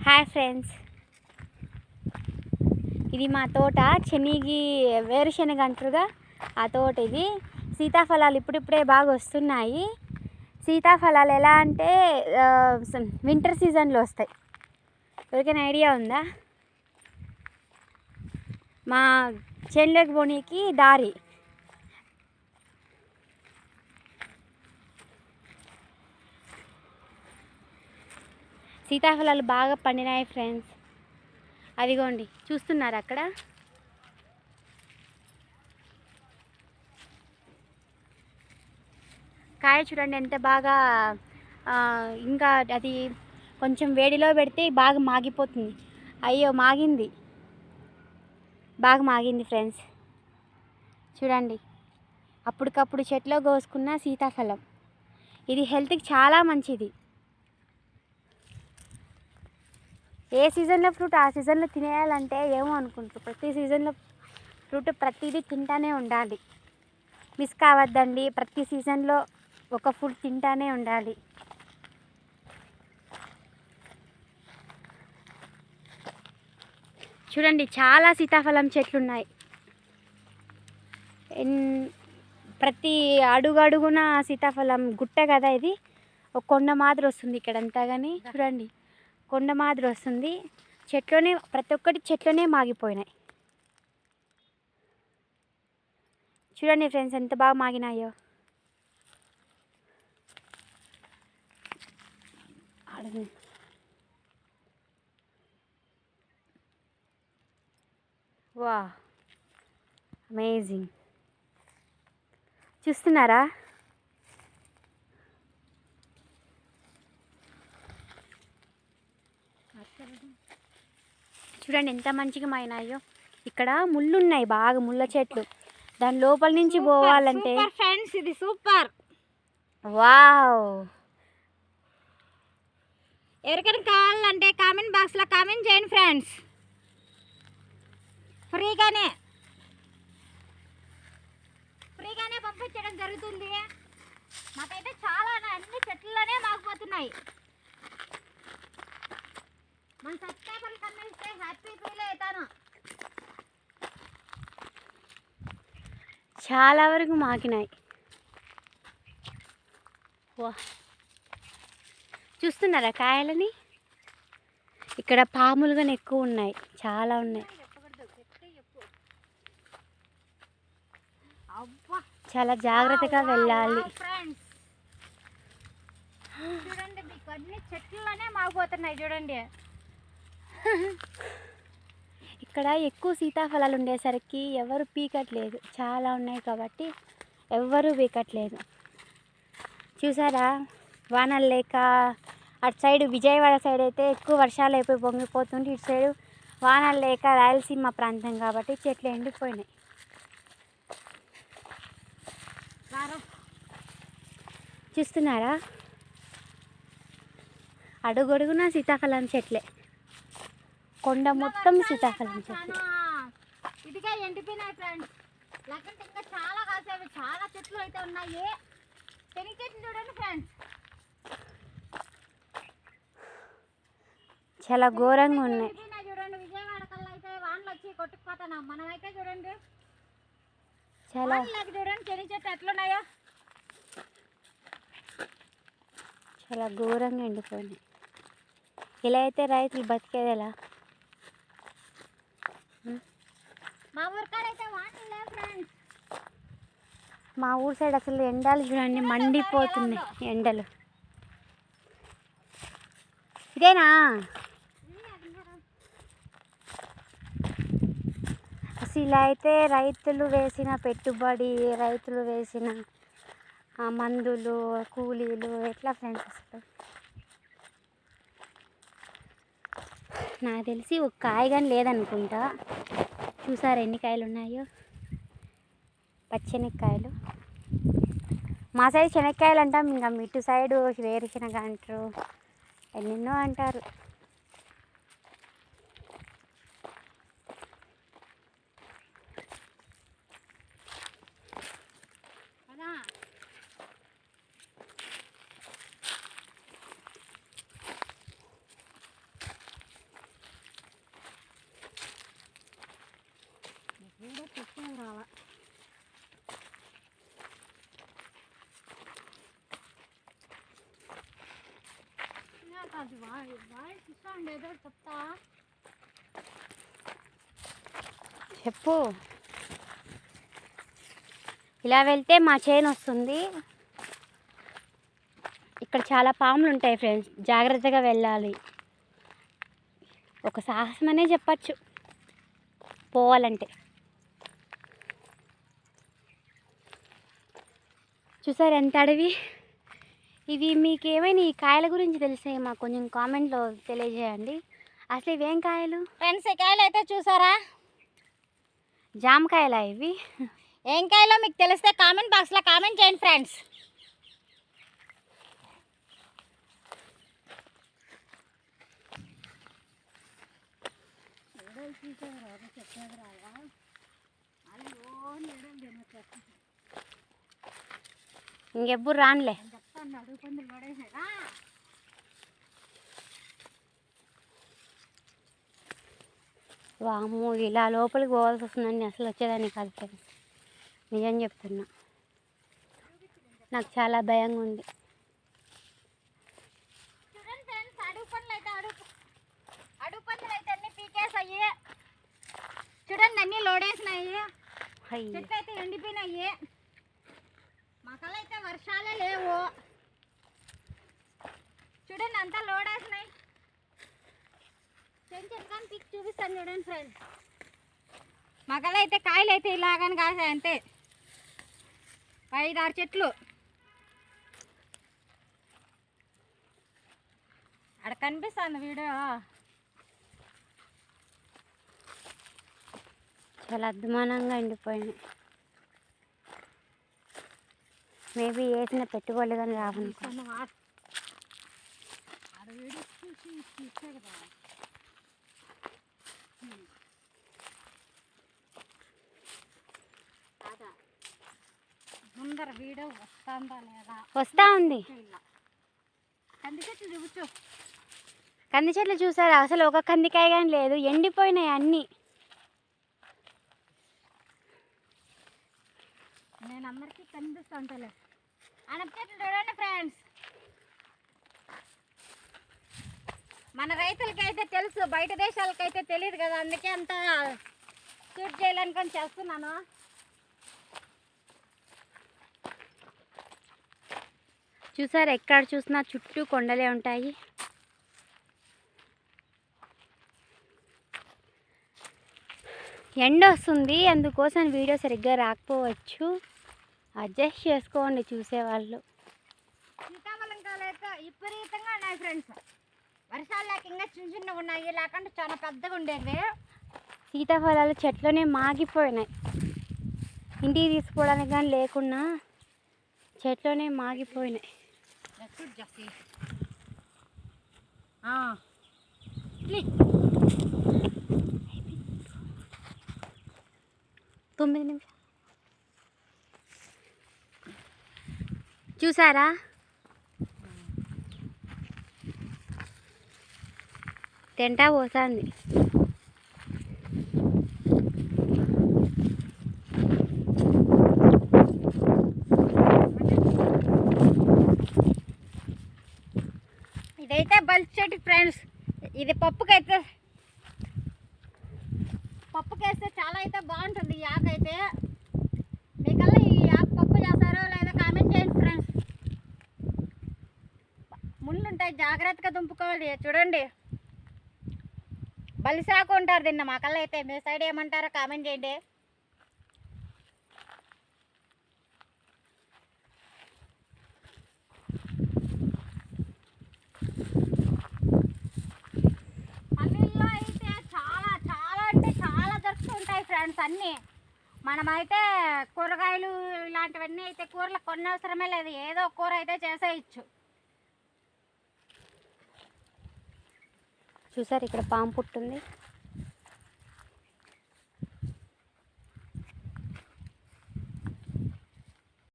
Hi friends, ఇది మా తోట. శనిగి వేరుశనగ అంటారుగా, ఆ తోట ఇది. సీతాఫలాలు ఇప్పుడిప్పుడే బాగా వస్తున్నాయి. సీతాఫలాలు ఎలా అంటే వింటర్ సీజన్లో వస్తాయి. ఎవరికైనా ఐడియా ఉందా? మా చేనులోకి పోనీకి దారి. సీతాఫలాలు బాగా పండినాయి ఫ్రెండ్స్. అదిగోండి, చూస్తున్నారు అక్కడ. కాయ చూడండి ఎంత బాగా, ఇంకా అది కొంచెం వేడిలో పెడితే బాగా మాగిపోతుంది. అయ్యో, మాగింది, బాగా మాగింది ఫ్రెండ్స్. చూడండి, అప్పటికప్పుడు చెట్లో కోసుకున్న సీతాఫలం. ఇది హెల్త్కి చాలా మంచిది. ఏ సీజన్లో ఫ్రూట్ ఆ సీజన్లో తినేయాలంటే ఏమో అనుకుంటారు. ప్రతి సీజన్లో ఫ్రూట్ ప్రతిదీ తింటానే ఉండాలి. మిస్ కావద్దండి. ప్రతి సీజన్లో ఒక ఫ్రూట్ తింటానే ఉండాలి. చూడండి, చాలా సీతాఫలం చెట్లు ఉన్నాయి. ప్రతి అడుగున సీతాఫలం గుట్ట కదా ఇది. ఒక కొండ మాదిరి వస్తుంది ఇక్కడంతా. కానీ చూడండి, కొండ మాదిరి వస్తుంది. చెట్లోనే ప్రతి ఒక్కటి చెట్లోనే మాగిపోయినాయి. చూడండి ఫ్రెండ్స్, ఎంత బాగా మాగినాయో. వా, అమేజింగ్. చూస్తున్నారా? చూడండి ఎంత మంచిగా మాయినాయో. ఇక్కడ ముళ్ళు ఉన్నాయి, బాగా ముళ్ళ చెట్లు. దాని లోపల నుంచి పోవాలంటే ఫ్రెండ్స్, ఇది సూపర్. వావ్. ఎవరికైనా కావాలంటే కామెంట్ బాక్స్లో కామెంట్ చేయండి ఫ్రెండ్స్. ఫ్రీగానే పంపించడం జరుగుతుంది. మాకైతే చాలా అన్ని చెట్లలోనే మాగిపోతున్నాయి. మన సబ్స్క్రైబర్లు కనిపిస్తే హ్యాపీ ఫీల్ అవుతాను. చాలా వరకు మాకినాయి. వా, చూస్తున్నారా కాయలని? ఇక్కడ పాములుగానే ఎక్కువ ఉన్నాయి, చాలా ఉన్నాయి. చాలా జాగ్రత్తగా వెళ్ళాలి. చూడండి, మీకు అన్ని చెట్లలోనే మాగిపోతున్నాయి. చూడండి, ఇక్కడ ఎక్కువ సీతాఫలాలు ఉండేసరికి ఎవరు పీకట్లేదు. చాలా ఉన్నాయి కాబట్టి ఎవరు పీకట్లేదు. చూసారా, వానలు లేక అటు సైడ్ విజయవాడ సైడ్ అయితే ఎక్కువ వర్షాలు అయిపోయి పొంగిపోతుంది. ఇటు సైడు వానలు లేక రాయలసీమ ప్రాంతం కాబట్టి చెట్లు ఎండిపోయినాయి. చూస్తున్నారా? అడుగడుగున సీతాఫలం చెట్లే. కొండ మొత్తం సీతాఫలం చెట్లు. ఇదిగా ఎండిపోయినాయి ఫ్రెండ్స్. లేకుంటే ఇంకా చాలా కాసేవి, చాలా చెట్లు అయితే ఉన్నాయి. శనగ చెట్లు చూడండి ఫ్రెండ్స్, చాలా ఘోరంగా ఉన్నాయి. చూడండి, విజయవాడ కల్లా అయితే వానలు వచ్చి కొట్టుకుపోతున్నాం. మనమైతే చూడండి, చాలా చూడండి శనగ చెట్లు ఎట్లున్నాయో. చాలా ఘోరంగా ఎండిపోయినాయి. ఇలా అయితే రైతులు బతికేది ఎలా? మా ఊరు కాడ అయితే వానలు లేవు ఫ్రెండ్స్. మా ఊరు సైడ్ అసలు ఎండలు చూడండి, మండిపోతున్నాయి ఎండలు. ఇదేనా? అసలు ఇలా అయితే రైతులు వేసిన పెట్టుబడి, రైతులు వేసిన మందులు, కూలీలు ఎట్లా ఫ్రెండ్స్? అసలు నాకు తెలిసి ఒక కాయ కానీ లేదనుకుంటా. చూసారు ఎన్ని కాయలు ఉన్నాయో? పచ్చెనక్కాయలు. మా సైడ్ శనక్కాయలు అంటాం, ఇంకా మిట్టు సైడు వేరుశనగ అంటారు, ఎన్నెన్నో అంటారు. వాయిస్ ఇష్టం ఏదో చెప్తా. చెప్పు. ఇలా వెళ్తే మా చేను వస్తుంది. ఇక్కడ చాలా పాములు ఉంటాయి ఫ్రెండ్స్, జాగ్రత్తగా వెళ్ళాలి. ఒక సాహసం అనే చెప్పచ్చు పోవాలంటే. చూసారు ఎంత అడవి. ఇవి మీకు ఏమైనా ఈ కాయల గురించి తెలిసే మాకు కొంచెం కామెంట్లో తెలియజేయండి. అసలు ఇవేం కాయలు ఫ్రెండ్స్? ఈ కాయలు అయితే చూసారా, జామకాయలా ఇవి? ఏం కాయలో మీకు తెలిస్తే కామెంట్ బాక్స్లో కామెంట్ చేయండి ఫ్రెండ్స్. ఇంకెప్పుడు రానులే. చెప్తాను, అడుగు పందులు పడేసారా. వాము, ఇలా లోపలికి పోవాల్సి వస్తుందని అసలు వచ్చేదాన్ని కాదు ఫ్రెండ్స్, నిజం చెప్తున్నా. నాకు చాలా భయంగా ఉంది. చూడండి ఫ్రెండ్స్, అడుగు పందులు అయితే అన్ని పీకేసాయి. చూడండి అన్ని లోడేసినాయి. చెట్లు అయితే ఎండిపోయినాయి. మొక్కలు అయితే వర్షాలే లేవు. చూడండి అంతా లోడేసినాయి. చెట్లని పీకి చూపిస్తాను చూడండి ఫ్రెండ్స్. మొక్కలు అయితే కాయలు అయితే ఇలాగని కాసాయి అంతే. 5-6 చెట్లు అక్కడ కనిపిస్తుంది వీడియో. చాలా అద్మానంగా ఎండిపోయినాయి. మేబీ వేసిన పెట్టుబడులు కానీ రావనుకో. ముందర వీడియో వస్తుందా లేదా? వస్తూ ఉంది. కంది చెట్లు చూపించు. కంది చెట్లు చూసారా, అసలు ఒక కందికాయ కానీ లేదు, ఎండిపోయినాయి అన్నీ. నేను అందరికీ కనిపిస్తుంటలే. అనప చెట్లు చూడండి ఫ్రెండ్స్. మన రైతులకైతే తెలుసు, బయట దేశాలకైతే తెలియదు కదా, అందుకే అంత షూట్ చేయాలనుకొని చేస్తున్నాను. చూసారు, ఎక్కడ చూసినా చుట్టూ కొండలే ఉంటాయి. ఎండ వస్తుంది, అందుకోసం వీడియో సరిగ్గా రాకపోవచ్చు, అడ్జస్ట్ చేసుకోండి చూసేవాళ్ళు. సీతాఫలంకాయలు అయితే విపరీతంగా ఉన్నాయి ఫ్రెండ్స్. వర్షాలు లేక ఇంకా చిన్న చిన్నగా ఉన్నాయి, లేకుంటే చాలా పెద్దగా ఉండేవి. సీతాఫలాలు చెట్లోనే మాగిపోయినాయి, ఇంటికి తీసుకోవడానికి కానీ లేకున్నా చెట్లోనే మాగిపోయినాయి. జస్సి 9 నిమిషాలు. చూసారా, తింటా పోతుంది. ఇదైతే బల్క్ చెట్టు ఫ్రెండ్స్. ఇది పప్పుకేస్తే చాలా అయితే బాగుంటుంది ఈ ఆకు అయితే. మీకల్లా ఈ ఆకు పప్పు చేస్తారో లేదో కామెంట్ చేయండి ఫ్రెండ్స్. ముళ్ళు ఉంటాయి, జాగ్రత్తగా దుంపుకోవాలి. చూడండి, బలిసాకు ఉంటారు దీన్ని మాకల్లా అయితే. మీ సైడ్ ఏమంటారో కామెంట్ చేయండి. పల్లెల్లో అయితే చాలా చాలా అంటే చాలా దొరుకుతుంటాయి ఫ్రెండ్స్ అన్నీ. మనమైతే కూరగాయలు ఇలాంటివన్నీ అయితే కూరలు కొనవసరమే లేదు, ఏదో కూర అయితే చేసేయచ్చు. చూసారు, ఇక్కడ పాము పుట్టుంది.